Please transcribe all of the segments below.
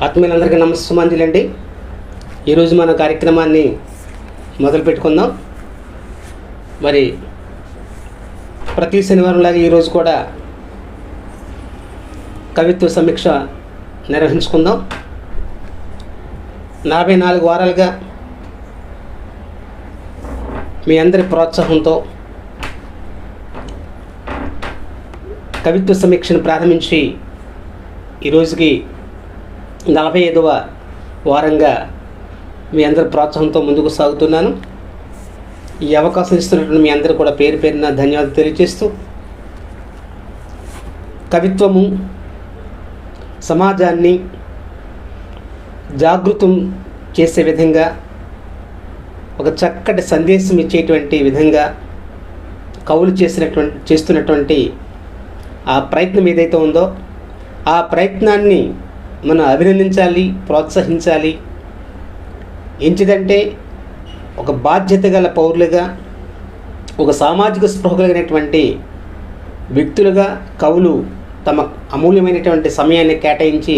ఆత్మీయులందరికీ నమస్సుమాంజలండి. ఈరోజు మన కార్యక్రమాన్ని మొదలు పెట్టుకుందాం. మరి ప్రతి శనివారంలాగా ఈరోజు కూడా కవిత్వ సమీక్ష నిర్వహించుకుందాం. 44 వారాలుగా మీ అందరి ప్రోత్సాహంతో కవిత్వ సమీక్షను ప్రారంభించి ఈరోజుకి 45వ వారంగా మీ అందరి ప్రోత్సాహంతో ముందుకు సాగుతున్నాను. ఈ అవకాశం ఇస్తున్నటువంటి మీ అందరూ కూడా పేరు పేరున ధన్యవాదాలు తెలియజేస్తూ, కవిత్వము సమాజాన్ని జాగృతం చేసే విధంగా, ఒక చక్కటి సందేశం ఇచ్చేటువంటి విధంగా కవులు చేస్తున్నటువంటి ఆ ప్రయత్నం ఏదైతే ఉందో ఆ ప్రయత్నాన్ని మనం అభినందించాలి, ప్రోత్సహించాలి. ఎంచిదంటే ఒక బాధ్యత గల పౌరులుగా, ఒక సామాజిక స్పృహ కలిగినటువంటి వ్యక్తులుగా కవులు తమ అమూల్యమైనటువంటి సమయాన్ని కేటాయించి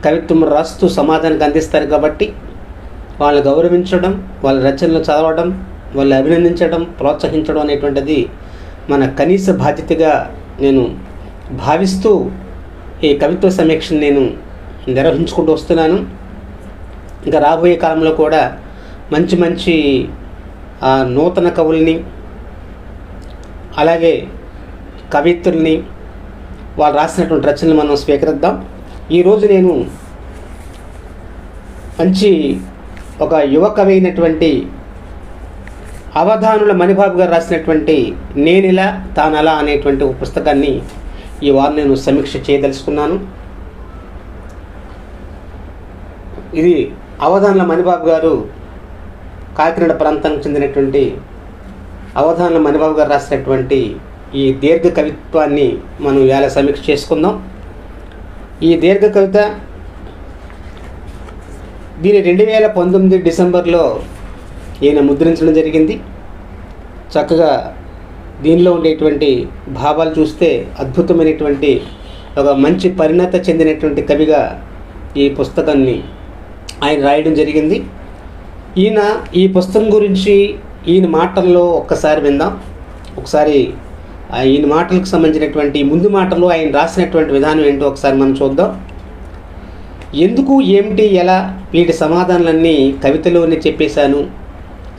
కవిత్వం రాస్తూ సమాజానికి అందిస్తారు. కాబట్టి వాళ్ళని గౌరవించడం, వాళ్ళ రచనలు చదవడం, వాళ్ళని అభినందించడం, ప్రోత్సహించడం అనేటువంటిది మన కనీస బాధ్యతగా నేను భావిస్తూ ఈ కవిత్వ సమీక్షను నేను నిర్వహించుకుంటూ వస్తున్నాను. ఇంకా రాబోయే కాలంలో కూడా మంచి మంచి నూతన కవుల్ని, అలాగే కవిత్రుల్ని, వాళ్ళు రాసినటువంటి రచనలు మనం స్వీకరిద్దాం. ఈరోజు నేను మంచి ఒక యువ కవి అయినటువంటి అవధానుల మణిబాబు గారు రాసినటువంటి నేనిలా తానలా అనేటువంటి ఒక పుస్తకాన్ని ఈ వారం నేను సమీక్ష చేయదలుచుకున్నాను. ఇది అవధానుల మణిబాబు గారు, కాకినాడ ప్రాంతానికి చెందినటువంటి అవధానుల మణిబాబు గారు రాసినటువంటి ఈ దీర్ఘ కవిత్వాన్ని మనం ఇవాళ సమీక్ష చేసుకుందాం. ఈ దీర్ఘ కవిత దీని 2019 డిసెంబర్లో ఈయన ముద్రించడం జరిగింది. చక్కగా దీనిలో ఉండేటువంటి భావాలు చూస్తే అద్భుతమైనటువంటి ఒక మంచి పరిణత చెందినటువంటి కవిగా ఈ పుస్తకాన్ని ఆయన రాయడం జరిగింది. ఈ పుస్తకం గురించి ఈయన మాటల్లో ఒక్కసారి విందాం. ఒకసారి ఈయన మాటలకు సంబంధించినటువంటి ముందు మాటలు ఆయన రాసినటువంటి విధానం ఏంటో ఒకసారి మనం చూద్దాం. ఎందుకు, ఏమిటి, ఎలా, వీటి సమాధానాలన్నీ కవితలోనే చెప్పేశాను.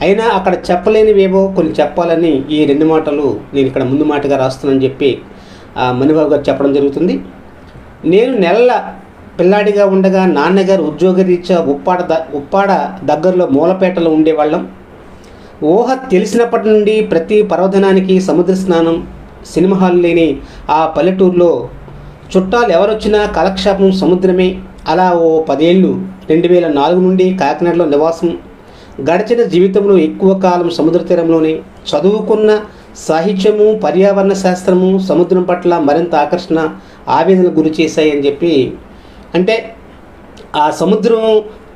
అయినా అక్కడ చెప్పలేనివేవో కొన్ని చెప్పాలని ఈ 2 మాటలు నేను ఇక్కడ ముందు మాటగా రాస్తున్నానని చెప్పి మణిబాబు గారు చెప్పడం జరుగుతుంది. నేను నెలల పిల్లాడిగా ఉండగా నాన్నగారు ఉద్యోగరీత్యా ఉప్పాడ దగ్గరలో మూలపేటలో ఉండేవాళ్ళం. ఊహ తెలిసినప్పటి నుండి ప్రతి పర్వదినానికి సముద్ర స్నానం, సినిమా హాల్ లేని ఆ పల్లెటూరులో చుట్టాలు ఎవరొచ్చినా కాలక్షేపం సముద్రమే. అలా ఓ 10 ఏళ్ళు 2004 నుండి కాకినాడలో నివాసం. గడిచిన జీవితంలో ఎక్కువ కాలం సముద్ర తీరంలోనే. చదువుకున్న సాహిత్యము, పర్యావరణ శాస్త్రము సముద్రం పట్ల మరింత ఆకర్షణ, ఆవేదనకు గురి చేశాయని చెప్పి, అంటే ఆ సముద్రం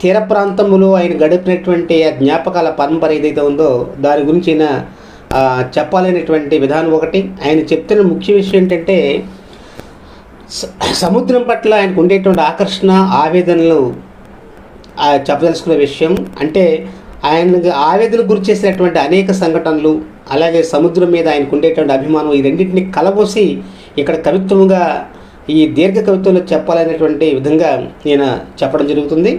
తీర ప్రాంతంలో ఆయన గడిపినటువంటి ఆ జ్ఞాపకాల పరంపర ఏదైతే ఉందో దాని గురించి ఆయన చెప్పాలనేటువంటి విధానం ఒకటి. ఆయన చెప్తున్న ముఖ్య విషయం ఏంటంటే సముద్రం పట్ల ఆయనకు ఉండేటువంటి ఆకర్షణ, ఆవేదనలు చెప్పదలుచుకున్న విషయం. అంటే ఆయనకు ఆవేదన గురి చేసినటువంటి అనేక సంఘటనలు, అలాగే సముద్రం మీద ఆయనకు ఉండేటువంటి అభిమానం, ఈ రెండింటిని కలబోసి ఇక్కడ కవిత్వముగా ఈ దీర్ఘ కవిత్వంలో చెప్పాలనేటువంటి విధంగా నేను చెప్పడం జరుగుతుంది.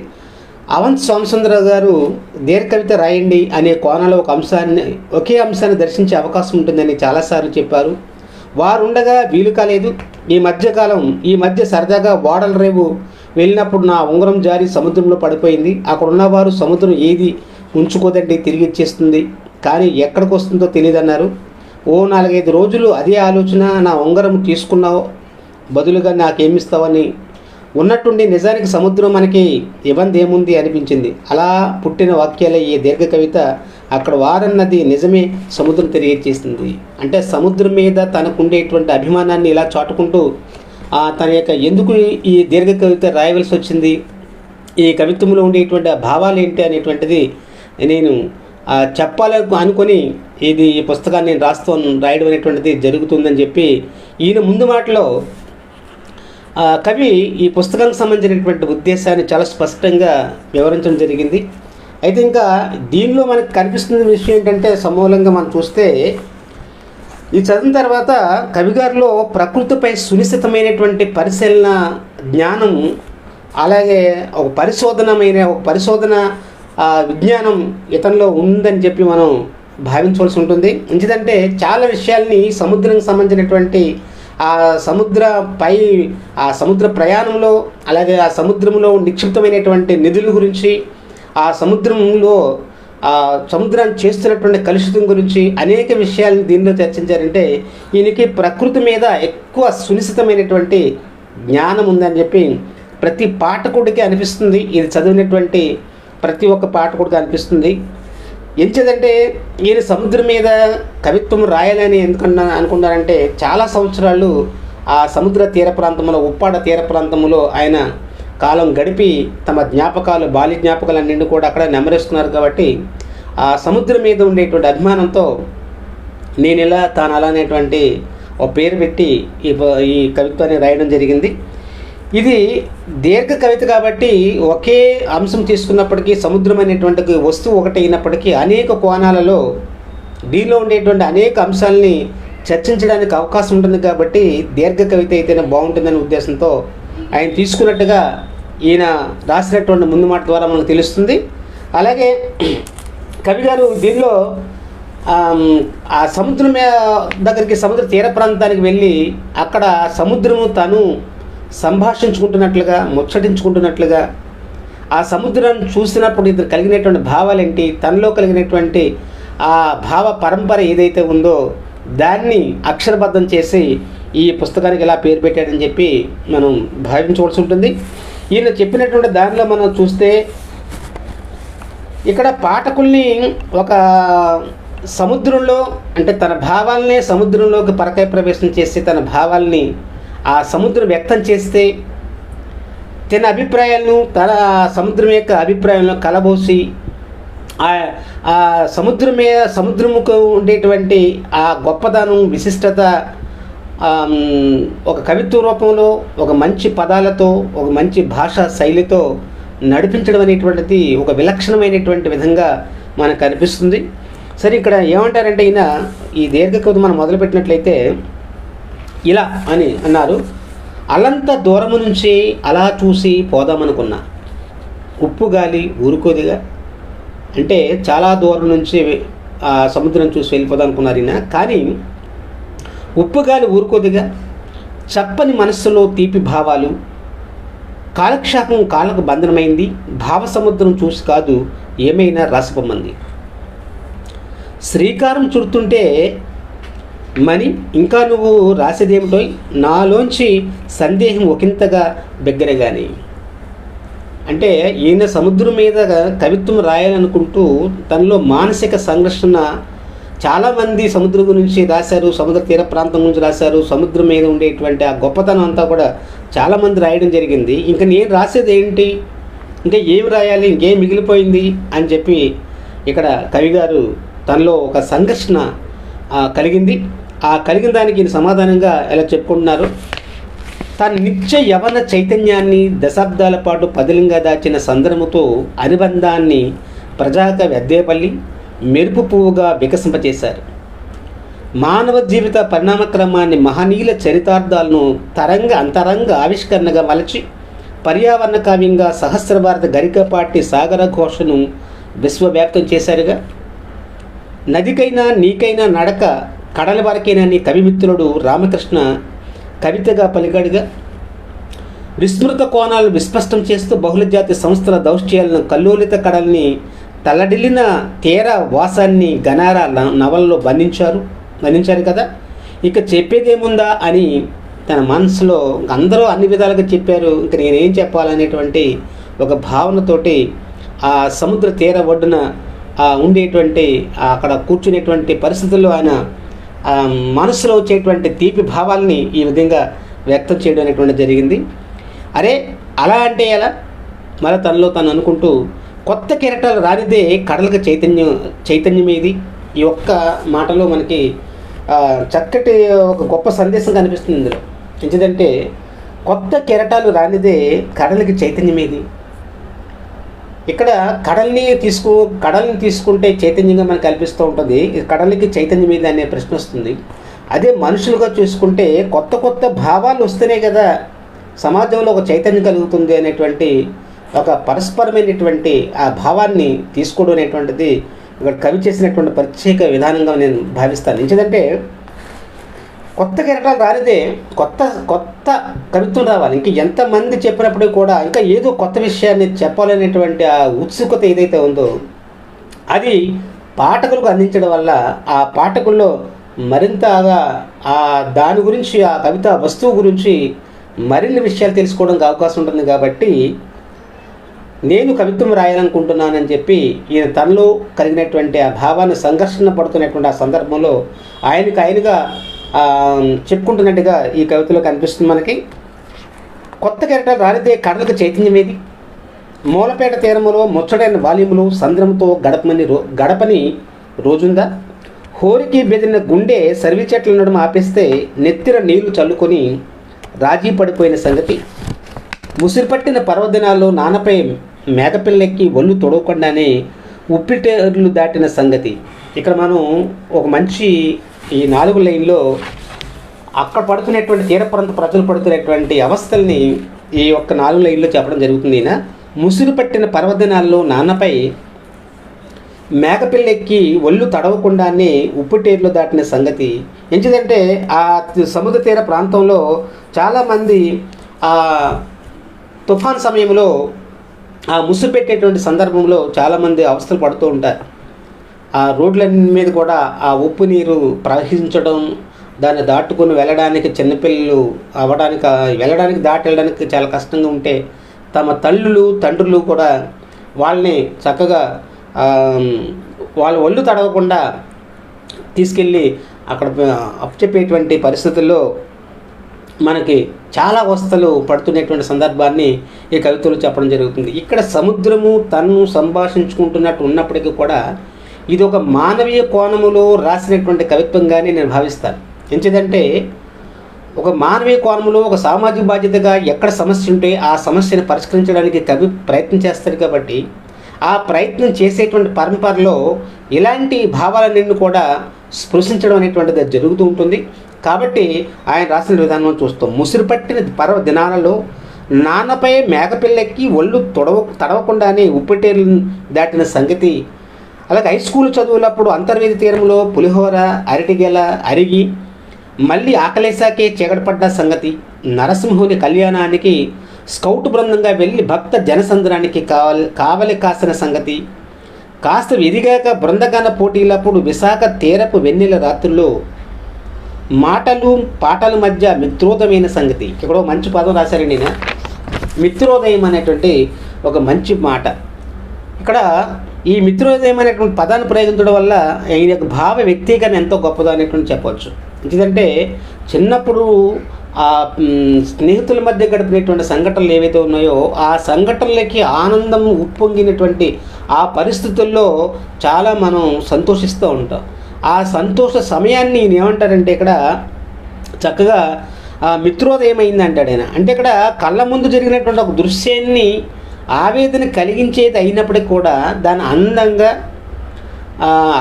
అవంత్ సోమసుందరరావు గారు దీర్ఘ కవిత రాయండి అనే కోణంలో ఒకే అంశాన్ని దర్శించే అవకాశం ఉంటుందని చాలాసార్లు చెప్పారు. వారు ఉండగా వీలు కాలేదు. ఈ మధ్య సరదాగా ఓడల రేవు వెళ్ళినప్పుడు నా ఉంగరం జారి సముద్రంలో పడిపోయింది. అక్కడ ఉన్నవారు సముద్రం ఏది ఉంచుకోదండి, తిరిగి ఇచ్చేస్తుంది, కానీ ఎక్కడికి వస్తుందో తెలియదన్నారు. ఓ 4-5 రోజులు అదే ఆలోచన. నా ఉంగరం తీసుకున్నావు, బదులుగా నాకేమిస్తావని. ఉన్నట్టుండి నిజానికి సముద్రం మనకి ఇబ్బంది ఏముంది అనిపించింది. అలా పుట్టిన వాక్యాలే ఈ దీర్ఘ కవిత. అక్కడ వారన్నది నిజమే, సముద్రం తిరిగి ఇచ్చేస్తుంది. అంటే సముద్రం మీద తనకు ఉండేటువంటి అభిమానాన్ని ఇలా చాటుకుంటూ తన యొక్క ఎందుకు ఈ దీర్ఘ కవిత రాయవలసి వచ్చింది, ఈ కవిత్వంలో ఉండేటువంటి భావాలు ఏంటి అనేటువంటిది నేను చెప్పాలని అనుకొని ఈ పుస్తకాన్ని నేను రాయడం అనేటువంటిది జరుగుతుందని చెప్పి ఈయన ముందు మాటలో కవి ఈ పుస్తకానికి సంబంధించినటువంటి ఉద్దేశాన్ని చాలా స్పష్టంగా వివరించడం జరిగింది. అయితే ఇంకా దీనిలో మనకు కనిపిస్తున్న విషయం ఏంటంటే, సమూలంగా మనం చూస్తే ఈ చదివిన తర్వాత కవిగారిలో ప్రకృతిపై సునిశ్చితమైనటువంటి పరిశీలన జ్ఞానం, అలాగే ఒక పరిశోధన విజ్ఞానం ఇతనిలో ఉందని చెప్పి మనం భావించవలసి ఉంటుంది. ఎందుకంటే చాలా విషయాల్ని సముద్రానికి సంబంధించినటువంటి ఆ సముద్ర ప్రయాణంలో, అలాగే ఆ సముద్రంలో నిక్షిప్తమైనటువంటి నిధుల గురించి, ఆ సముద్రాన్ని చేస్తున్నటువంటి కలుషితం గురించి అనేక విషయాలను దీనిలో చర్చించారంటే ఈయనకి ప్రకృతి మీద ఎక్కువ సునిశ్చితమైనటువంటి జ్ఞానం ఉందని చెప్పి ప్రతి పాఠకుడికి అనిపిస్తుంది. ఇది చదివినటువంటి ప్రతి ఒక్క పాఠకుడికి అనిపిస్తుంది. ఎంచేదంటే ఈయన సముద్రం మీద కవిత్వం రాయాలని అనుకున్నారంటే చాలా సంవత్సరాలు ఆ సముద్ర తీర ప్రాంతంలో, ఉప్పాడ తీర ప్రాంతంలో ఆయన కాలం గడిపి తమ బాల్య జ్ఞాపకాలు అన్నింటినీ కూడా అక్కడ నెమరేస్తున్నారు. కాబట్టి ఆ సముద్రం మీద ఉండేటువంటి అభిమానంతో నేను ఇలా తాను అలా అనేటువంటి ఒక పేరు పెట్టి ఈ కవిత్వాన్ని రాయడం జరిగింది. ఇది దీర్ఘ కవిత కాబట్టి ఒకే అంశం తీసుకున్నప్పటికీ, సముద్రం అనేటువంటి వస్తువు ఒకటి అయినప్పటికీ అనేక కోణాలలో దీనిలో ఉండేటువంటి అనేక అంశాలని చర్చించడానికి అవకాశం ఉంటుంది. కాబట్టి దీర్ఘ కవిత అయితేనే బాగుంటుందనే ఉద్దేశంతో ఆయన తీసుకున్నట్టుగా ఈయన రాసినటువంటి ముందు మాట ద్వారా మనకు తెలుస్తుంది. అలాగే కవిగారు దీనిలో ఆ సముద్రం దగ్గరికి, సముద్ర తీర ప్రాంతానికి వెళ్ళి అక్కడ సముద్రము తను సంభాషించుకుంటున్నట్లుగా, ముచ్చటించుకుంటున్నట్లుగా, ఆ సముద్రాన్ని చూసినప్పుడు ఇద్దరు కలిగినటువంటి భావాలేంటి, తనలో కలిగినటువంటి ఆ భావ పరంపర ఏదైతే ఉందో దాన్ని అక్షరబద్ధం చేసి ఈ పుస్తకానికి ఇలా పేరు పెట్టాడని చెప్పి మనం భావించవలసి ఉంటుంది. ఈయన చెప్పినటువంటి దానిలో మనం చూస్తే ఇక్కడ పాఠకుల్ని ఒక సముద్రంలో, అంటే తన భావాలనే సముద్రంలోకి పరకాయ ప్రవేశం చేసి తన భావాల్ని ఆ సముద్రం వ్యక్తం చేస్తే తన అభిప్రాయాలను తన సముద్రం యొక్క అభిప్రాయాలను కలబోసి ఆ సముద్రముకు ఉండేటువంటి ఆ గొప్పదనం, విశిష్టత ఒక కవిత్వ రూపంలో, ఒక మంచి పదాలతో, ఒక మంచి భాషా శైలితో నడిపించడం అనేటువంటిది ఒక విలక్షణమైనటువంటి విధంగా మనకు కనిపిస్తుంది. సరే, ఇక్కడ ఏమంటారంటే ఈయన ఈ దీర్ఘ కవిత మనం మొదలుపెట్టినట్లయితే ఇలా అని అన్నారు. అలంత దూరము నుంచి అలా చూసి పోదామనుకున్నా, ఉప్పు గాలి ఊరుకోదిగా. అంటే చాలా దూరం నుంచి ఆ సముద్రం చూసి వెళ్ళిపోదాం అనుకున్నారు ఈయన. కానీ ఉప్పు గాలి ఊరుకోదిగా, చప్పని మనస్సులో తీపి భావాలు, కాలక్షేపం కాళ్ళకు బంధనమైంది, భావ సముద్రం చూసి కాదు ఏమైనా రసపమ్మంది. శ్రీకారం చుడుతుంటే మని ఇంకా నువ్వు రాసేదేమిటో, నాలోంచి సందేహం ఒకంతగా బెగ్గరగాని. అంటే ఈయన సముద్రం మీద కవిత్వం రాయాలనుకుంటూ తనలో మానసిక సంఘర్షణ, చాలామంది సముద్రం గురించి రాశారు, సముద్ర తీర ప్రాంతం గురించి రాశారు, సముద్రం మీద ఉండేటువంటి ఆ గొప్పతనం అంతా కూడా చాలామంది రాయడం జరిగింది. ఇంకా నేను రాసేది ఏంటి, ఇంకా ఏమి రాయాలి, ఇంకేం మిగిలిపోయింది అని చెప్పి ఇక్కడ కవిగారు తనలో ఒక సంఘర్షణ కలిగింది. ఆ కలిగిన దానికి సమాధానంగా ఎలా చెప్పుకుంటున్నారు, తన నిత్య యవన చైతన్యాన్ని దశాబ్దాల పాటు పదిలంగా దాచిన సందర్భంతో అనుబంధాన్ని ప్రజాకవి అద్దేపల్లి మెరుపు పువ్వుగా వికసింపచేశారు. మానవ జీవిత పరిణామక్రమాన్ని, మహనీయుల చరితార్థాలను అంతరంగ ఆవిష్కరణగా మలచి పర్యావరణ కావ్యంగా సహస్రభారత గరికపాటి సాగర ఘోషను విశ్వవ్యాప్తం చేశారుగా. నదికైనా నీకైనా నడక, కడల వరకైనా నీ కవిమిత్రుడు రామకృష్ణ కవితగా పలికాడుగా. విస్మృత కోణాలను విస్పష్టం చేస్తూ బహుళజాతి సంస్థల దౌష్ట్యాలను, కల్లోలిత కడల్ని, తల్లడిల్లిన తీర వాసాన్ని గనారా నవలలో బంధించారు కదా. ఇక చెప్పేదేముందా అని తన మనసులో అందరూ అన్ని విధాలుగా చెప్పారు, ఇంకా నేనేం చెప్పాలనేటువంటి ఒక భావనతోటి ఆ సముద్ర తీర ఒడ్డున ఉండేటువంటి అక్కడ కూర్చునేటువంటి పరిస్థితుల్లో ఆయన మనసులో వచ్చేటువంటి తీపి భావాల్ని ఈ విధంగా వ్యక్తం చేయడం అనేటువంటి జరిగింది. అరే అలా అంటే ఎలా, మళ్ళీ తనలో తను అనుకుంటూ కొత్త కెరటాలు రానిదే కడలకు చైతన్యం ఏది. ఈ ఒక్క మాటలో మనకి చక్కటి ఒక గొప్ప సందేశం కనిపిస్తుంది ఇందులో. ఎందుకంటే కొత్త కెరటాలు రానిదే కడలికి చైతన్యమేది. ఇక్కడ కడల్ని తీసుకుంటే చైతన్యంగా మనకు కల్పిస్తూ ఉంటుంది. కడలికి చైతన్యం ఏది అనే ప్రశ్న వస్తుంది. అదే మనుషులుగా చూసుకుంటే కొత్త కొత్త భావాలు వస్తేనే కదా సమాజంలో ఒక చైతన్యం కలుగుతుంది అనేటువంటి ఒక పరస్పరమైనటువంటి ఆ భావాన్ని తీసుకోవడం అనేటువంటిది ఇక్కడ కవి చేసినటువంటి ప్రత్యేక విధానంగా నేను భావిస్తాను. ఎందుకంటే కొత్త కెరటాలు రానిదే కొత్త కవిత్వం రావాలి. ఇంక ఎంతమంది చెప్పినప్పుడు కూడా ఇంకా ఏదో కొత్త విషయాన్ని చెప్పాలనేటువంటి ఆ ఉత్సుకత ఏదైతే ఉందో అది పాఠకులకు అందించడం వల్ల ఆ పాఠకుల్లో మరింతగా దాని గురించి, ఆ కవిత వస్తువు గురించి మరిన్ని విషయాలు తెలుసుకోవడానికి అవకాశం ఉంటుంది. కాబట్టి నేను కవిత్వం రాయాలనుకుంటున్నానని చెప్పి ఈయన తనలో కలిగినటువంటి ఆ భావాన్ని సంఘర్షణ పడుతున్నటువంటి ఆ సందర్భంలో ఆయనగా చెప్పుకుంటున్నట్టుగా ఈ కవితలో కనిపిస్తుంది మనకి. కొత్త కెరటాలు రానిదే కడలకు చైతన్యం ఏది, మూలపేట తీరములో ముచ్చడైన వాల్యూములు సంద్రంతో గడపని రోజుందా, హోరికి బెదిరిన గుండె సర్వి చెట్ల నడుమ ఆపేస్తే నెత్తిర నీళ్లు చల్లుకొని రాజీ పడిపోయిన సంగతి, ముసిరిపట్టిన పర్వదినాల్లో నాన్నపై మేకపిల్లెక్కి ఒళ్ళు తొడవకుండానే ఉప్పిటేర్లు దాటిన సంగతి. ఇక్కడ మనం ఒక మంచి ఈ 4 లైన్లో అక్కడ పడుతున్నటువంటి తీర ప్రాంత ప్రజలు పడుతున్నటువంటి అవస్థల్ని ఈ ఒక్క 4 లైన్లో చెప్పడం జరుగుతుంది. ఈయన ముసురు పట్టిన పర్వదినాల్లో నాన్నపై మేకపిల్లెక్కి ఒళ్ళు తడవకుండానే ఉప్పుటేర్లు దాటిన సంగతి. ఎందుకంటే ఆ సముద్ర తీర ప్రాంతంలో చాలామంది ఆ తుఫాన్ సమయంలో ఆ ముసురు పెట్టేటువంటి సందర్భంలో చాలామంది అవస్థలు పడుతూ ఉంటారు. ఆ రోడ్లన్నీ మీద కూడా ఆ ఉప్పు నీరు ప్రవహించడం, దాన్ని దాటుకుని వెళ్ళడానికి చిన్నపిల్లలు వెళ్ళడానికి దాటి వెళ్ళడానికి చాలా కష్టంగా ఉంటే తమ తల్లులు తండ్రులు కూడా వాళ్ళని చక్కగా వాళ్ళ ఒళ్ళు తడవకుండా తీసుకెళ్ళి అక్కడ అప్పచెప్పేటువంటి పరిస్థితుల్లో మనకి చాలా అవస్థలు పడుతున్నటువంటి సందర్భాన్ని ఈ కవితలో చెప్పడం జరుగుతుంది. ఇక్కడ సముద్రము తను సంభాషించుకుంటున్నట్టు ఉన్నప్పటికీ కూడా ఇది ఒక మానవీయ కోణములో రాసినటువంటి కవిత్వంగానే నేను భావిస్తాను. ఎందుకంటే ఒక మానవీయ కోణంలో ఒక సామాజిక బాధ్యతగా ఎక్కడ సమస్య ఉంటే ఆ సమస్యను పరిష్కరించడానికి కవి ప్రయత్నం చేస్తాడు. కాబట్టి ఆ ప్రయత్నం చేసేటువంటి పరంపరలో ఇలాంటి భావాలన్నింటినీ కూడా స్పృశించడం అనేటువంటిది జరుగుతూ ఉంటుంది. కాబట్టి ఆయన రాసిన విధానం చూస్తాం. ముసిరి పట్టిన పర్వ దినాలలో నాన్నపై మేకపిల్లెక్కి ఒళ్ళు తడవకుండానే ఉప్పుటేర్లు దాటిన సంగతి. అలాగే హై స్కూల్ చదువులప్పుడు అంతర్వేది తీరంలో పులిహోర అరటిగెల అరిగి మళ్ళీ ఆకలేసాకే చీకటపడ్డ సంగతి. నరసింహుని కళ్యాణానికి స్కౌట్ బృందంగా వెళ్ళి భక్త జనసంద్రానికి కావలి కాసిన సంగతి. కాస్త ఎదిగాక బృందగాన పోటీలప్పుడు విశాఖ తీరపు వెన్నెల రాత్రుల్లో మాటలు పాటల మధ్య మిత్రోదయమైన సంగతి. ఇక్కడ మంచి పదం రాశారండి నేను, మిత్రోదయం అనేటువంటి ఒక మంచి మాట. ఇక్కడ ఈ మిత్రోదయం అనేటువంటి పదాన్ని ప్రయోగించడం వల్ల ఈయన యొక్క భావ వ్యక్తీకరణ ఎంతో గొప్పదో అనేటువంటి చెప్పవచ్చు. ఎందుకంటే చిన్నప్పుడు ఆ స్నేహితుల మధ్య గడిపినటువంటి సంఘటనలు ఏవైతే ఉన్నాయో ఆ సంఘటనలకి ఆనందం ఉప్పొంగినటువంటి ఆ పరిస్థితుల్లో చాలా మనం సంతోషిస్తూ ఉంటాం. ఆ సంతోష సమయాన్ని నేను ఏమంటారంటే ఇక్కడ చక్కగా మిత్రోదయం అయింది అంటాడు ఆయన. అంటే ఇక్కడ కళ్ళ ముందు జరిగినటువంటి ఒక దృశ్యాన్ని ఆవేదన కలిగించేది అయినప్పటికీ కూడా దాన్ని అందంగా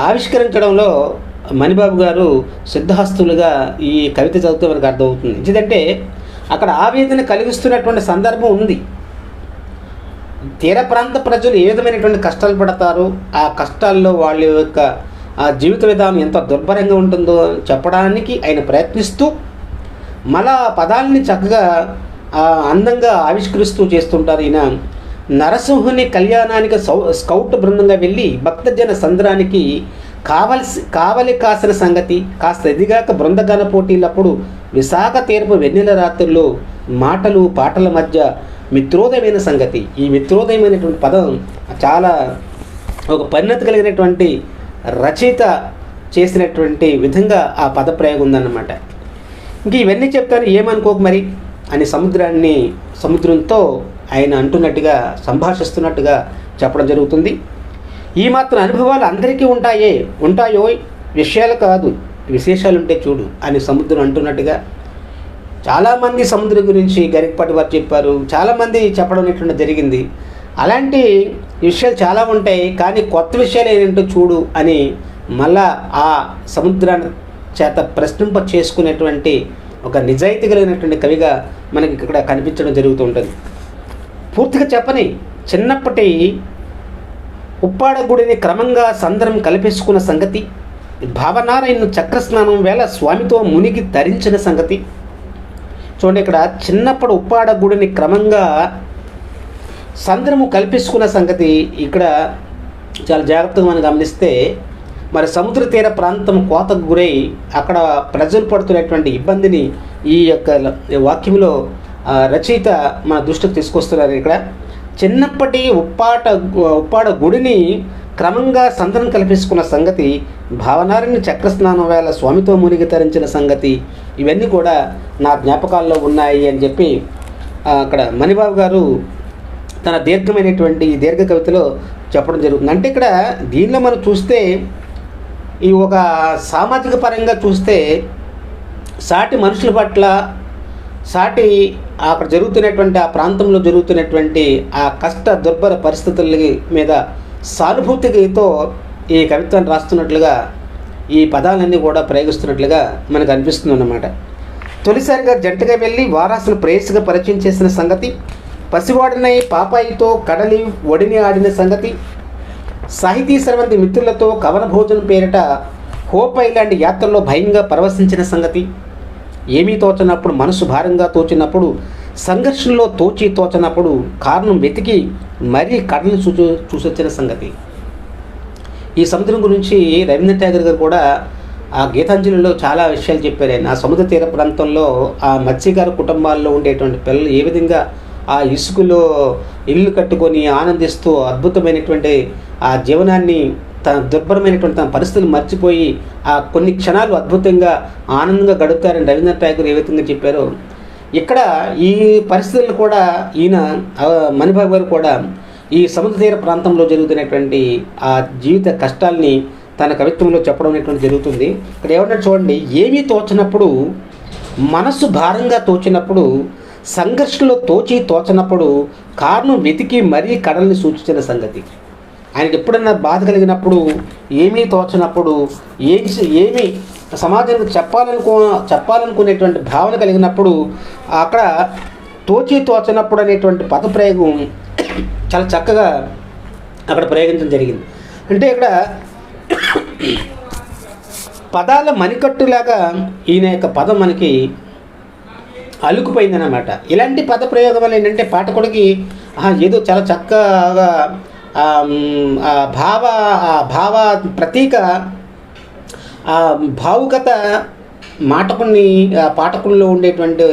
ఆవిష్కరించడంలో మణిబాబు గారు సిద్ధహస్తులుగా ఈ కవిత చదివితే మనకు అర్థమవుతుంది. ఎందుకంటే అక్కడ ఆవేదన కలిగిస్తున్నటువంటి సందర్భం ఉంది. తీర ప్రాంత ప్రజలు ఏ విధమైనటువంటి కష్టాలు పడతారు, ఆ కష్టాల్లో వాళ్ళ యొక్క ఆ జీవిత విధానం ఎంత దుర్భరంగా ఉంటుందో చెప్పడానికి ఆయన ప్రయత్నిస్తూ మళ్ళా పదాలని చక్కగా అందంగా ఆవిష్కరిస్తూ చేస్తుంటారు. ఈయన నరసింహుని కళ్యాణానికి స్కౌట్ బృందంగా వెళ్ళి భక్తజన సంద్రానికి కావలి కాసిన సంగతి. కాస్త ఎదిగాక బృందగాన పోటీలప్పుడు విశాఖ తీరపు వెన్నెల రాత్రుల్లో మాటలు పాటల మధ్య మిత్రోదయమైన సంగతి. ఈ మిత్రోదయమైనటువంటి పదం చాలా ఒక పరిణతి కలిగినటువంటి రచయిత చేసినటువంటి విధంగా ఆ పదప్రయోగం ఉందన్నమాట. ఇంక ఇవన్నీ చెప్తాను ఏమనుకోకు మరి అని సముద్రంతో ఆయన అంటున్నట్టుగా సంభాషిస్తున్నట్టుగా చెప్పడం జరుగుతుంది. ఈ మాత్రం అనుభవాలు అందరికీ ఉంటాయో విషయాలు కాదు విశేషాలు ఉంటే చూడు అని సముద్రం అంటున్నట్టుగా చాలామంది సముద్రం గురించి గరికపాటి వారు చెప్పారు, చాలామంది చెప్పడం అనేటువంటి జరిగింది. అలాంటి విషయాలు చాలా ఉంటాయి, కానీ కొత్త విషయాలు ఏంటంటో చూడు అని మళ్ళా ఆ సముద్రాన్ని చేత ప్రశ్నింప చేసుకునేటువంటి ఒక నిజాయితీ కలిగినటువంటి కవిగా మనకి ఇక్కడ కనిపించడం జరుగుతూ ఉంటుంది. పూర్తిగా చెప్పని చిన్నప్పటి ఉప్పాడ గుడిని క్రమంగా సందరం కలిపేసుకున్న సంగతి, భావనారాయణ చక్రస్నానం వేళ స్వామితో మునిగి తరించిన సంగతి. చూడండి, ఇక్కడ చిన్నప్పుడు ఉప్పాడ గుడిని క్రమంగా సంద్రము కల్పించుకున్న సంగతి ఇక్కడ చాలా జాగ్రత్తగా మనం గమనిస్తే, మరి సముద్ర తీర ప్రాంతం కోతకు గురై అక్కడ ప్రజలు పడుతున్నటువంటి ఇబ్బందిని ఈ యొక్క వాక్యంలో రచయిత మన దృష్టికి తీసుకొస్తున్నారు. ఇక్కడ చిన్నప్పటి ఉప్పాడ గుడిని క్రమంగా సందనం కల్పించుకున్న సంగతి, భావనారాయణ చక్రస్నానం వేళ స్వామితో మునిగి తరించిన సంగతి, ఇవన్నీ కూడా నా జ్ఞాపకాల్లో ఉన్నాయి అని చెప్పి అక్కడ మణిబాబు గారు తన దీర్ఘ కవితలో చెప్పడం జరుగుతుంది. అంటే ఇక్కడ దీనిలో మనం చూస్తే, ఈ ఒక సామాజిక పరంగా చూస్తే సాటి మనుషుల పట్ల, సాటి అక్కడ జరుగుతున్నటువంటి ఆ ప్రాంతంలో జరుగుతున్నటువంటి ఆ కష్ట దుర్భర పరిస్థితుల మీద సానుభూతితో ఈ కవిత్వాన్ని రాస్తున్నట్లుగా, ఈ పదాలన్నీ కూడా ప్రయోగిస్తున్నట్లుగా మనకు అనిపిస్తుంది అన్నమాట. తొలిసారిగా జంటగా వెళ్ళి వారాసులు ప్రేయస్గా పరిచయం చేసిన సంగతి, పసివాడినై పాపాయితో కడలి ఒడిని ఆడిన సంగతి, సాహితీ సర్వంతి మిత్రులతో కవన భోజనం పేరిట హోప్ ఐలాండ్ యాత్రలో భయంగా పరవశించిన సంగతి, ఏమీ తోచనప్పుడు మనసు భారంగా తోచినప్పుడు, సంఘర్షణలో తోచనప్పుడు కారణం వెతికి మరీ కడలను చూసొచ్చిన సంగతి. ఈ సముద్రం గురించి రవీంద్రనాథ్ ఠాగూర్ గారు కూడా ఆ గీతాంజలిలో చాలా విషయాలు చెప్పారు. ఆయన ఆ సముద్ర తీర ప్రాంతంలో ఆ మత్స్యకార కుటుంబాల్లో ఉండేటువంటి పిల్లలు ఏ విధంగా ఆ ఇసుకలో ఇల్లు కట్టుకొని ఆనందిస్తూ అద్భుతమైనటువంటి ఆ జీవనాన్ని, తన దుర్భరమైనటువంటి తన పరిస్థితులు మర్చిపోయి ఆ కొన్ని క్షణాలు అద్భుతంగా ఆనందంగా గడుపుతారని రవీంద్రనాథ్ ఠాగూర్ ఏ విధంగా చెప్పారో, ఇక్కడ ఈ పరిస్థితులు కూడా ఈయన మణిబాబు గారు కూడా ఈ సముద్ర తీర ప్రాంతంలో జరుగుతున్నటువంటి ఆ జీవిత కష్టాల్ని తన కవిత్వంలో చెప్పడం అనేటువంటి జరుగుతుంది. ఇక్కడ ఏమన్నా చూడండి, ఏమీ తోచనప్పుడు, మనసు భారంగా తోచినప్పుడు, సంఘర్షణలో తోచనప్పుడు కారణం వెతికి మరీ కడల్ని సూచించిన సంగతి. ఆయనకి ఎప్పుడన్నా బాధ కలిగినప్పుడు, ఏమీ తోచనప్పుడు, ఏమి సమాజానికి చెప్పాలనుకునేటువంటి భావన కలిగినప్పుడు అక్కడ తోచనప్పుడు అనేటువంటి పదప్రయోగం చాలా చక్కగా అక్కడ ప్రయోగించడం జరిగింది. అంటే ఇక్కడ పదాల మణికట్టులాగా ఈయన యొక్క పదం మనకి అలుకుపోయిందన్నమాట. ఇలాంటి పద ప్రయోగం వల్ల ఏంటంటే పాఠకుడికి ఏదో చాలా చక్కగా భావ ప్రతీక భావుకత పాఠకుల్లో ఉండేటువంటి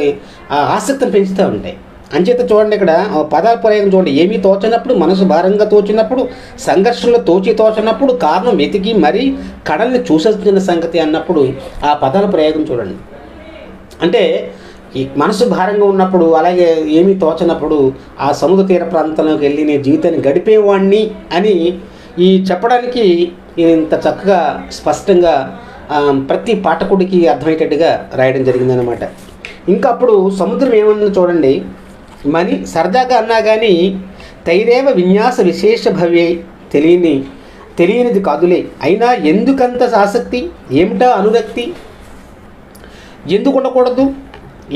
ఆసక్తిని పెంచుతూ ఉంటాయి. అంచేత చూడండి, ఇక్కడ పదాల ప్రయోగం చూడండి, ఏమీ తోచనప్పుడు, మనసు భారంగా తోచినప్పుడు, సంఘర్షణలో తోచనప్పుడు, కారణం వెతికి మరీ కడల్ని చూసొచ్చిన సంగతి అన్నప్పుడు ఆ పదాల ప్రయోగం చూడండి. అంటే ఈ మనసు భారంగా ఉన్నప్పుడు, అలాగే ఏమీ తోచనప్పుడు ఆ సముద్ర తీర ప్రాంతంలోకి వెళ్ళి నేను జీవితాన్ని గడిపేవాడిని అని ఈ చెప్పడానికి ఇంత చక్కగా స్పష్టంగా ప్రతి పాఠకుడికి అర్థమయ్యేటట్టుగా రాయడం జరిగిందనమాట. ఇంకా అప్పుడు సముద్రం ఏమన్నా చూడండి, మని సరదాగా అన్నా కానీ తైరేవ విన్యాస విశేష భవ్యై, తెలియనిది కాదులే, అయినా ఎందుకంత ఆసక్తి, ఏమిటా అనురక్తి, ఎందుకు ఉండకూడదు,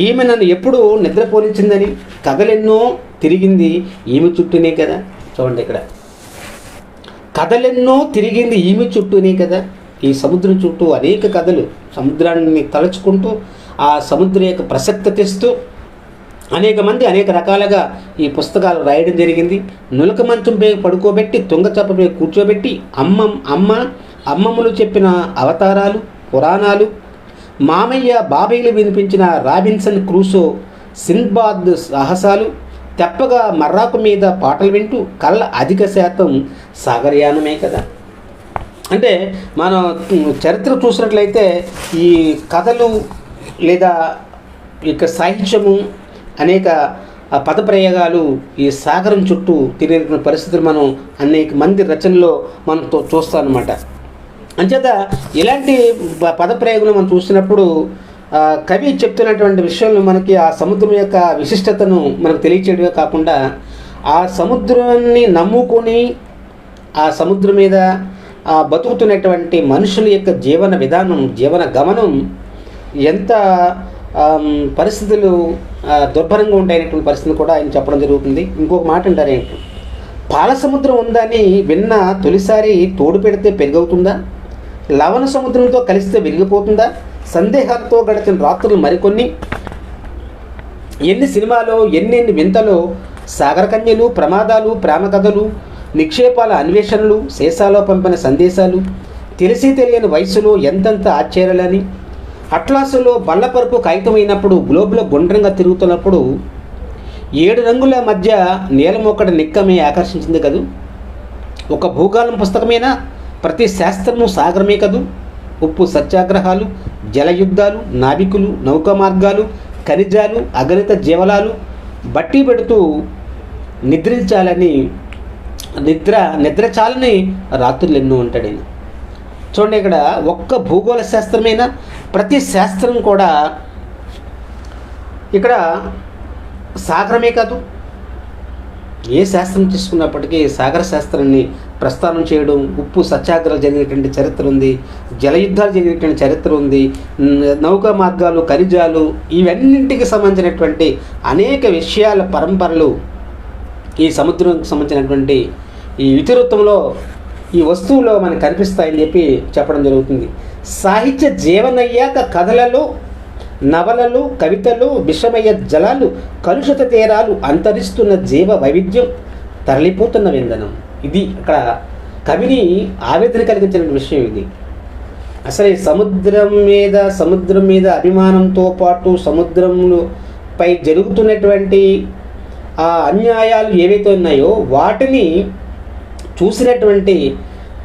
ఈమె నన్ను ఎప్పుడు నిద్రపోనిచ్చిందని, కథలెన్నో తిరిగింది ఈమె చుట్టూనే కదా. చూడండి, ఇక్కడ కథలెన్నో తిరిగింది ఈమె చుట్టూనే కదా. ఈ సముద్రం చుట్టూ అనేక కథలు, సముద్రాన్ని తలుచుకుంటూ ఆ సముద్రం యొక్క ప్రసక్తి తెస్తూ అనేక మంది అనేక రకాలుగా ఈ పుస్తకాలు రాయడం జరిగింది. నులక మంచంపై పడుకోబెట్టి, తుంగచప్పపై కూర్చోబెట్టి అమ్మమ్మలు చెప్పిన అవతారాలు, పురాణాలు, మామయ్య బాబయ్యలు వినిపించిన రాబిన్సన్ క్రూసో, సింబాద్ సాహసాలు, తెప్పగా మర్రాకు మీద పాటలు వింటూ కళ్ళ అధిక శాతం సాగరయానమే కదా. అంటే మనం చరిత్ర చూసినట్లయితే ఈ కథలు లేదా ఇక సాహిత్యము అనేక పదప్రయోగాలు ఈ సాగరం చుట్టూ తిరిగిన పరిస్థితులు మనం అనేక మంది రచనలో మనం చూస్తాం అన్నమాట. అంచేత ఇలాంటి పదప్రయోగం మనం చూసినప్పుడు కవి చెప్తున్నటువంటి విషయంలో మనకి ఆ సముద్రం యొక్క విశిష్టతను మనకు తెలియచేయడమే కాకుండా ఆ సముద్రాన్ని నమ్ముకొని ఆ సముద్రం మీద బతుకుతున్నటువంటి మనుషుల యొక్క జీవన విధానం, జీవన గమనం ఎంత పరిస్థితులు దుర్భరంగా ఉంటాయనేటువంటి పరిస్థితిని కూడా ఆయన చెప్పడం జరుగుతుంది. ఇంకొక మాట అంటారు ఏంటి, పాల సముద్రం ఉందని విన్న తొలిసారి తోడు పెడితే పెరుగవుతుందా, లవణ సముద్రంతో కలిస్తే విరిగిపోతుందా, సందేహాలతో గడిచిన రాత్రులు మరికొన్ని, ఎన్ని సినిమాలో ఎన్నెన్ని వింతలో, సాగర కన్యలు, ప్రమాదాలు, ప్రేమ కథలు, నిక్షేపాల అన్వేషణలు, శేషాలో పంపిన సందేశాలు, తెలిసి తెలియని వయసులో ఎంతెంత ఆశ్చర్యాలని, అట్లాసులో బల్లపరుపు కాగితమైనప్పుడు గ్లోబులో గుండ్రంగా తిరుగుతున్నప్పుడు 7 రంగుల మధ్య నీలమొక్కటి నిక్కమే ఆకర్షించింది కదూ, ఒక భూగోళం పుస్తకమేనా, ప్రతి శాస్త్రము సాగరమే కదూ, ఉప్పు సత్యాగ్రహాలు, జలయుద్ధాలు, నావికులు, నౌకా మార్గాలు, ఖనిజాలు, అగణిత జీవలాలు బట్టి పెడుతూ నిద్ర చాలని రాత్రులు ఎన్నో ఉంటాడు ఆయన. చూడండి, ఇక్కడ ఒక్క భూగోళ శాస్త్రమైనా ప్రతి శాస్త్రం కూడా ఇక్కడ సాగరమే కాదు. ఏ శాస్త్రం తీసుకున్నప్పటికీ సాగర శాస్త్రాన్ని ప్రస్థానం చేయడం, ఉప్పు సత్యాగ్రహాలు జరిగేటువంటి చరిత్ర ఉంది, జలయుద్ధాలు జరిగేటువంటి చరిత్ర ఉంది, నౌకా మార్గాలు, ఖనిజాలు, ఇవన్నింటికి సంబంధించినటువంటి అనేక విషయాల పరంపరలు ఈ సముద్రంకి సంబంధించినటువంటి ఈ ఇతివృత్తంలో ఈ వస్తువులో మనకు కనిపిస్తాయని చెప్పి చెప్పడం జరుగుతుంది. సాహిత్య జీవనయ్యాక కథలలో, నవలలు, కవితలు, విషమయ జలాలు, కలుషిత తీరాలు, అంతరిస్తున్న జీవ వైవిధ్యం, తరలిపోతున్న విందనం. ఇది అక్కడ కవిని ఆవేదన కలిగించిన విషయం. ఇది అసలు సముద్రం మీద అభిమానంతో పాటు సముద్రంపై జరుగుతున్నటువంటి ఆ అన్యాయాలు ఏవైతే ఉన్నాయో వాటిని చూసినటువంటి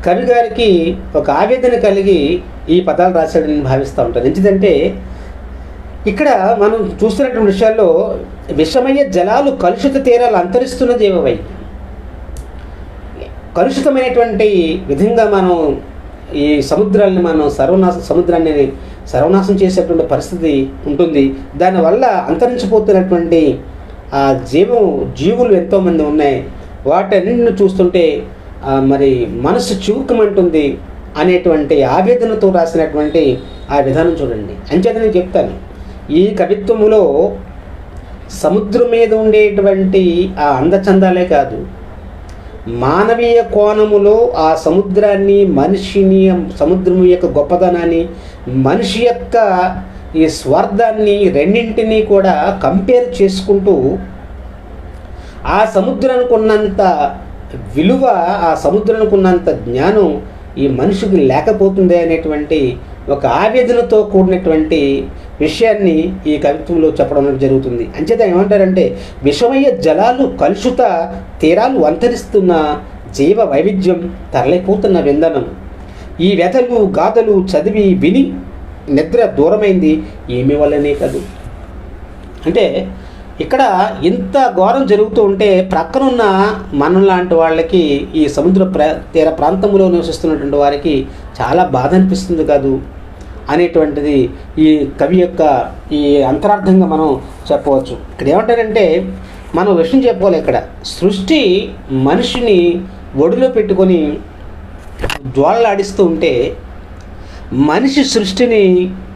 కవి గారికి ఒక ఆవేదన కలిగి ఈ పదాలు రాశాడని భావిస్తూ ఉంటారు. ఎందుకంటే ఇక్కడ మనం చూస్తున్నటువంటి విషయాల్లో విషమయ జలాలు, కలుషిత తీరాలు, అంతరిస్తున్న జీవవై, కలుషితమైనటువంటి విధంగా మనం ఈ సముద్రాన్ని సముద్రాన్ని సర్వనాశం చేసేటువంటి పరిస్థితి ఉంటుంది. దానివల్ల అంతరించిపోతున్నటువంటి ఆ జీవులు ఎంతోమంది ఉన్నాయి. వాటన్నింటిని చూస్తుంటే మరి మనసు చివుకమంటుంది అనేటువంటి ఆవేదనతో రాసినటువంటి ఆ విధానం చూడండి. అంచేత నేను చెప్తాను, ఈ కవిత్వములో సముద్రం మీద ఉండేటువంటి ఆ అందచందాలే కాదు, మానవీయ కోణములో ఆ సముద్రాన్ని, మనిషిని, సముద్రం యొక్క గొప్పతనాన్ని, మనిషి యొక్క ఈ స్వార్థాన్ని రెండింటినీ కూడా కంపేర్ చేసుకుంటూ ఆ సముద్రానికి ఉన్నంత విలువ, ఆ సముద్రానికి ఉన్నంత జ్ఞానం ఈ మనిషికి లేకపోతుందే అనేటువంటి ఒక ఆవేదనతో కూడినటువంటి విషయాన్ని ఈ కవిత్వంలో చెప్పడం జరుగుతుంది. అంచేత ఏమంటారంటే విషమయ జలాలు, కలుషిత తీరాలు, అంతరిస్తున్న జీవ వైవిధ్యం, తరలిపోతున్న విందనం. ఈ వ్యధలు గాథలు చదివి విని నిద్ర దూరమైంది ఏమి వల్లనే కాదు. అంటే ఇక్కడ ఇంత ఘోరం జరుగుతూ ఉంటే ప్రక్కనున్న మనం లాంటి వాళ్ళకి, ఈ సముద్ర తీర ప్రాంతంలో నివసిస్తున్నటువంటి వారికి చాలా బాధ అనిపిస్తుంది కాదు అనేటువంటిది ఈ కవి యొక్క ఈ అంతరార్థంగా మనం చెప్పవచ్చు. ఇక్కడ ఏమంటారంటే మనం విషయం చెప్పుకోవాలి. ఇక్కడ సృష్టి మనిషిని ఒడిలో పెట్టుకొని జ్వాలలాడిస్తూ ఉంటే మనిషి సృష్టిని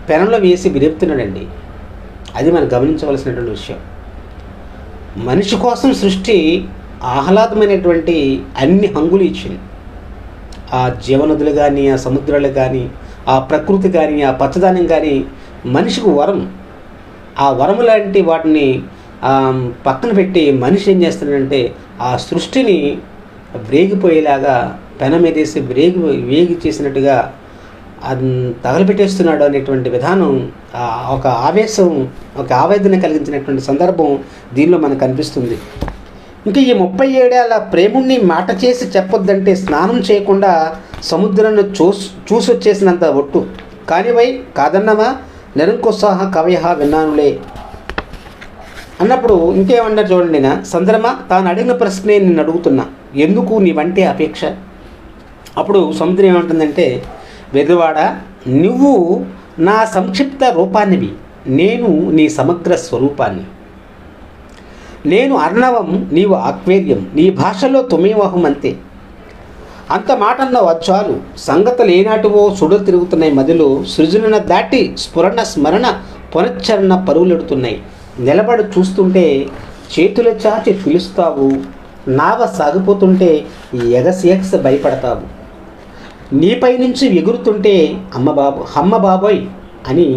పెనంలో వేసి విరేపుతున్నాడండి. అది మనం గమనించవలసినటువంటి విషయం. మనిషి కోసం సృష్టి ఆహ్లాదమైనటువంటి అన్ని హంగులు ఇచ్చింది. ఆ జీవనదులు కానీ, ఆ సముద్రాలు కానీ, ఆ ప్రకృతి కానీ, ఆ పచ్చదనం కానీ మనిషికి వరం. ఆ వరం లాంటి వాటిని పక్కన పెట్టి మనిషి ఏం చేస్తాడంటే ఆ సృష్టిని బ్రేగిపోయేలాగా పెనం మీదేసి వేగి చేసినట్టుగా అది తగలబెట్టేస్తున్నాడు అనేటువంటి విధానం, ఒక ఆవేశం, ఒక ఆవేదన కలిగించినటువంటి సందర్భం దీనిలో మనకు కనిపిస్తుంది. ఇంకా ఈ 37 ఏళ్ల ప్రేముణ్ణి మాట చేసి చెప్పొద్దంటే స్నానం చేయకుండా సముద్రాన్ని చూసి వచ్చేసినంత ఒట్టు కానివై కాదన్నమా నిరంకుత్సాహ కవయ విన్నానులే అన్నప్పుడు ఇంకేమన్నారు చూడండి. సంద్రమ తాను అడిగిన ప్రశ్నే నేను అడుగుతున్నా, ఎందుకు నీ వంటి అపేక్ష? అప్పుడు సముద్రం ఏమంటుందంటే, వెదువాడ నువ్వు నా సంక్షిప్త రూపాన్నివి, నేను నీ సమగ్ర స్వరూపాన్ని. నేను అర్ణవం, నీవు ఆక్వేర్యం, నీ భాషలో తుమేవహం అంతే. అంత మాటన్నావు అచ్చాలు, సంగతులు ఏనాటివో సుడులు తిరుగుతున్నాయి మదిలో, సృజన దాటి స్ఫురణ స్మరణ పునశ్చరణ పరుగులెడుతున్నాయి. నిలబడి చూస్తుంటే చేతుల చాచి పిలుస్తావు, నావ సాగిపోతుంటే ఎగసి భయపడతావు. నీపై నుంచి ఎగురుతుంటే అమ్మ బాబోయ్ అని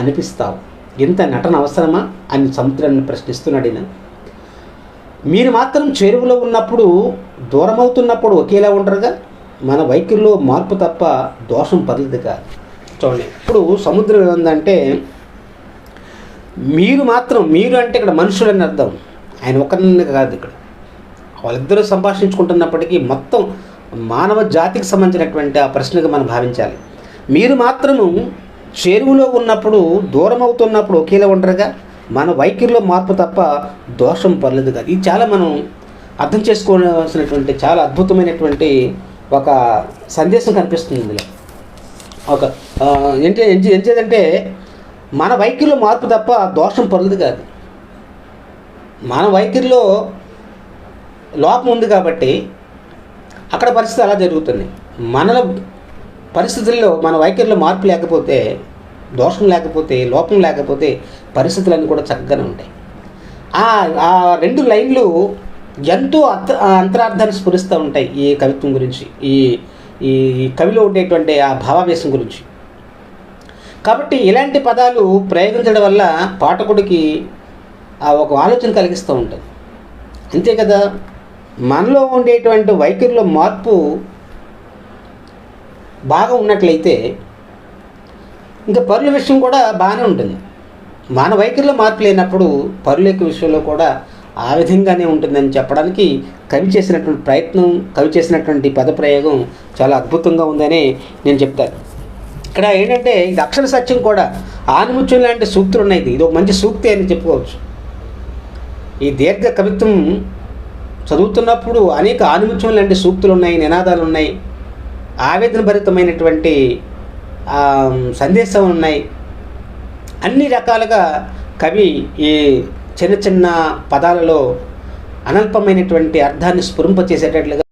అనిపిస్తావు. ఇంత నటన అవసరమా అని సముద్రాన్ని ప్రశ్నిస్తున్నాడు ఈయన. మీరు మాత్రం చెరువులో ఉన్నప్పుడు దూరమవుతున్నప్పుడు ఒకేలా ఉండరుగా, మన వైఖరిలో మార్పు తప్ప దోషం పర్లేదు కాదు. చూడండి, ఇప్పుడు సముద్రం ఏముందంటే మీరు అంటే ఇక్కడ మనుషులని అర్థం, ఆయన ఒకరిని కాదు. ఇక్కడ వాళ్ళిద్దరూ సంభాషించుకుంటున్నప్పటికీ మొత్తం మానవ జాతికి సంబంధించినటువంటి ఆ ప్రశ్నగా మనం భావించాలి. మీరు మాత్రము చెరువులో ఉన్నప్పుడు దూరం అవుతున్నప్పుడు ఒకేలా ఉండరుగా, మన వైఖరిలో మార్పు తప్ప దోషం పర్లేదు కాదు. ఇది చాలా మనం అర్థం చేసుకోవాల్సినటువంటి చాలా అద్భుతమైనటువంటి ఒక సందేశం కనిపిస్తుంది ఇందులో. ఒక ఏంటంటే మన వైఖరిలో మార్పు తప్ప దోషం పర్లేదు కాదు. మన వైఖరిలో లోపం ఉంది కాబట్టి అక్కడ పరిస్థితి అలా జరుగుతుంది. మన పరిస్థితుల్లో మన వైఖరిలో మార్పు లేకపోతే, దోషం లేకపోతే, లోపం లేకపోతే పరిస్థితులన్నీ కూడా చక్కగానే ఉంటాయి. ఆ రెండు లైన్లు ఎంతో అంతరార్థాన్ని స్ఫురిస్తూ ఉంటాయి ఈ కవిత్వం గురించి, ఈ కవిలో ఉండేటువంటి ఆ భావావేశం గురించి. కాబట్టి ఇలాంటి పదాలు ప్రయోగించడం వల్ల పాఠకుడికి ఒక ఆలోచన కలిగిస్తూ ఉంటుంది. అంతే కదా, మనలో ఉండేటువంటి వైఖరిలో మార్పు బాగా ఉన్నట్లయితే ఇంకా పరుల విషయం కూడా బాగానే ఉంటుంది. మన వైఖరిలో మార్పు లేనప్పుడు పరుల యొక్క విషయంలో కూడా ఆ విధంగానే ఉంటుందని చెప్పడానికి కవి చేసినటువంటి ప్రయత్నం, కవి చేసినటువంటి పదప్రయోగం చాలా అద్భుతంగా ఉందని నేను చెప్తాను. ఇక్కడ ఏంటంటే ఇది అక్షర సత్యం కూడా, ఆనిముత్యం లాంటి సూక్తులు ఉన్నాయి. ఇది ఒక మంచి సూక్తి అని చెప్పుకోవచ్చు. ఈ దీర్ఘ కవిత్వం చదువుతున్నప్పుడు అనేక ఆనిముత్యం లాంటి సూక్తులు ఉన్నాయి, నినాదాలు ఉన్నాయి, ఆవేదన భరితమైనటువంటి సందేశం ఉన్నాయి. అన్ని రకాలుగా కవి ఈ చిన్న చిన్న పదాలలో అనల్పమైనటువంటి అర్థాన్ని స్ఫురింపచేసేటట్లుగా